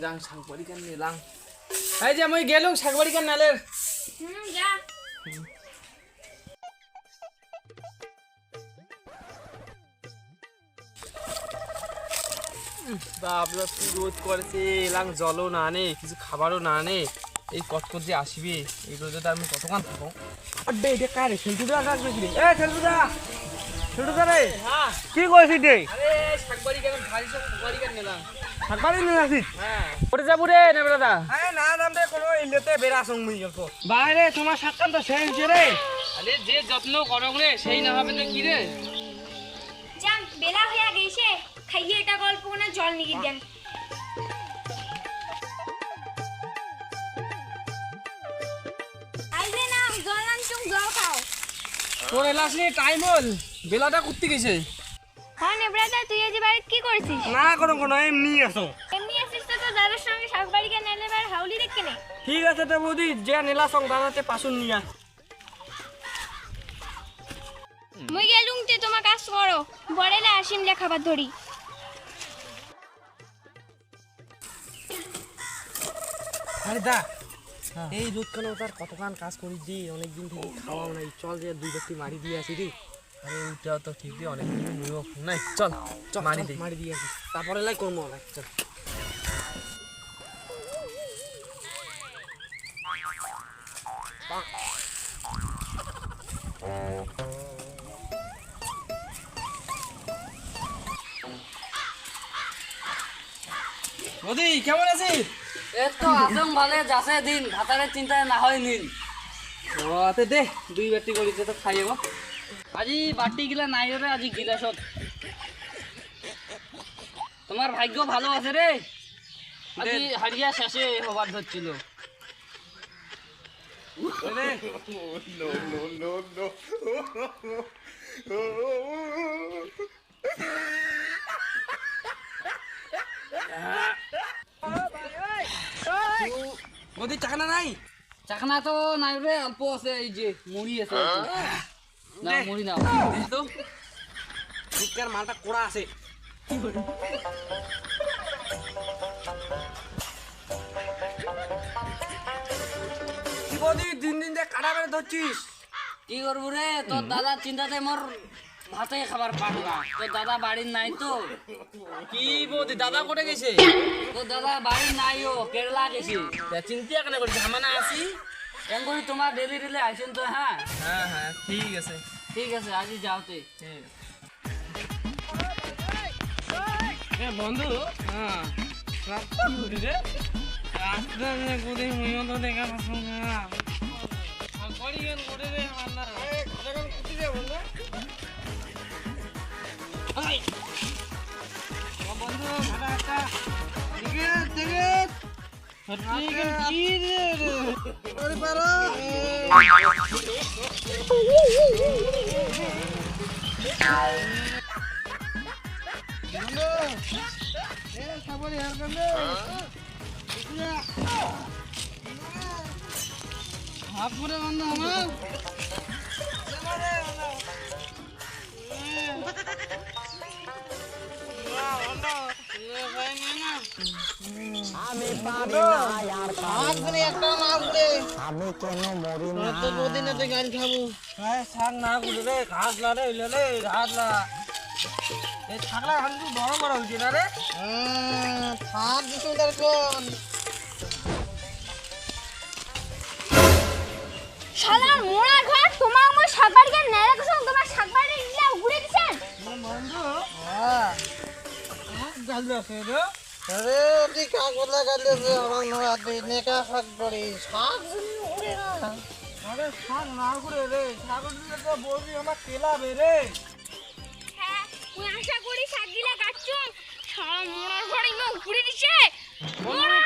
যাং শাকবাড়ি কেন নিলাম এই যে আমি গেলুম শাকবাড়ি কেন নালের যা বাবলা কি রোদ করেছে এলাং জলও না নে কিছু খাবারও না নে এই কটকট যে আসবে এই রোদে তো আমি কতক্ষণ থাকবো আড্ডে এটা কারে সেলটুদা আসবে কি রে এ সেলটুদা সেলটুদা রে হ্যাঁ কি কইছিস রে আরে শাকবাড়ি কেন ভারী শাকবাড়ি কেন নিলাম শাকবাড়ি নিয়ে আসিস হ্যাঁ ওরে যাবো রে না বেড়াদা আরে না নাম রে কোনো ইলেতে বেরাসং মুই অল্প বাইরে তোমার শাককান তো শেষ রে আরে যে যত্ন করং রে সেই না হবে না কি রে যান বেলা হয়ে গেছে খাইয়ে এটা গল্প কোনা জল নিয়ে দেন আইলে না জল আনছুম জল খাও তোর এলাস নি টাইম হল বেলাটা কুত্তি গেছে হ্যাঁ নে ব্রাদার তুই আজ বাড়ি কি করছিস না কোনো এমনি আসো এমনি আসিস তো দাদার সঙ্গে শাকবাড়ি কে নেলে বার হাউলি দেখকে নে ঠিক আছে তো বৌদি যে নেলা সং দাদাতে পাশুন নিয়া মুই গেলুম তে তোমার কাজ করো বড়েলে আসিম লে খাবার ধরি আরে দা এই রোদ কেন তার কতক্ষণ কাজ করি দি অনেকদিন থেকে খাওয়াও নাই চল যে দুই ব্যক্তি মারি দিয়ে আসি রে আরে ওইটাও তো ঠিক দিয়ে অনেকদিন মুইও নাই চল চল মারি দিয়ে আসি তারপরে লাই করবো অনেক চল মোদি কেমন আছিস এই তো আসং ভালে যাচ্ছে দিন ভাতারের চিন্তায় না হয় নিন ও আতে দে দুই ব্যক্তি করিতে তো খাইয়ে গো আজি বাটি গিলা নাই রে আজি গিলাসত তোমার ভাগ্য ভালো আছে রে আজি হারিয়া শেষে হবার ধরছিল মোদি চাকনা নাই চাকনা তো নাই রে অল্প আছে এই যে মুড়ি আছে না মুড়ি না তো শিকার মালটা কোড়া আছে কি বলি দিন দিন যে কাটা মেরে ধরছিস কি করবো রে তোর দাদা চিন্তাতে মোর ভাতে খাবার পাবো না তোর দাদা বাড়ির নাই তো কি বৌদি দাদা কোটে গেছে তোর দাদা বাড়ির নাই ও কেরালা গেছি চিন্তা কেন করছিস আমরা আছি এমনি তোমার ডেলি ডেলি আইসেন তো হ্যাঁ হ্যাঁ হ্যাঁ ঠিক আছে ঠিক আছে আজি যাওতে ঠিক আছে বন্ধু হ্যাঁ রে রাস্তা কোদে মুইও তো দেখা পাসু না আগড়ি গেল কোদে রে মানা এখন কুতি দে বন্ধু আই ও বন্ধু ভাড়া একটা দিকে হটকে কি রে আরে পারো খাবারে আর কানে হাফ করে বন্ধ আমার আমি পারি না यार আপনি একটা মাছ দে আমি কেন মরি না তো প্রতিদিনতে গাড়ি খাবো হ্যাঁ শাক না গুলো রে ঘাস না রে লে ঘাস না এই ছাগলা হালু বড় বড় হইছে না রে থাক দিছো তার কোন শালার মোড়া ঘর তোমার আমার শাকবাড়ি কে নেলে কসম তোমার শাকবাড়ি ইলা উড়ে দিছেন বন্ধু হ্যাঁ গাল আছে রে अरे अभी क्या बोला कर ले हम लोग देखने का हक बड़ी साग उड़े ना আরে শাক না করে রে ছাগল দিলে তো বলবি আমার তেলা বেরে হ্যাঁ তুই আশা করি শাকগিলা কাটছুম শালা মোড়ার ঘরে ইমা উড়ে দিছে মোড়া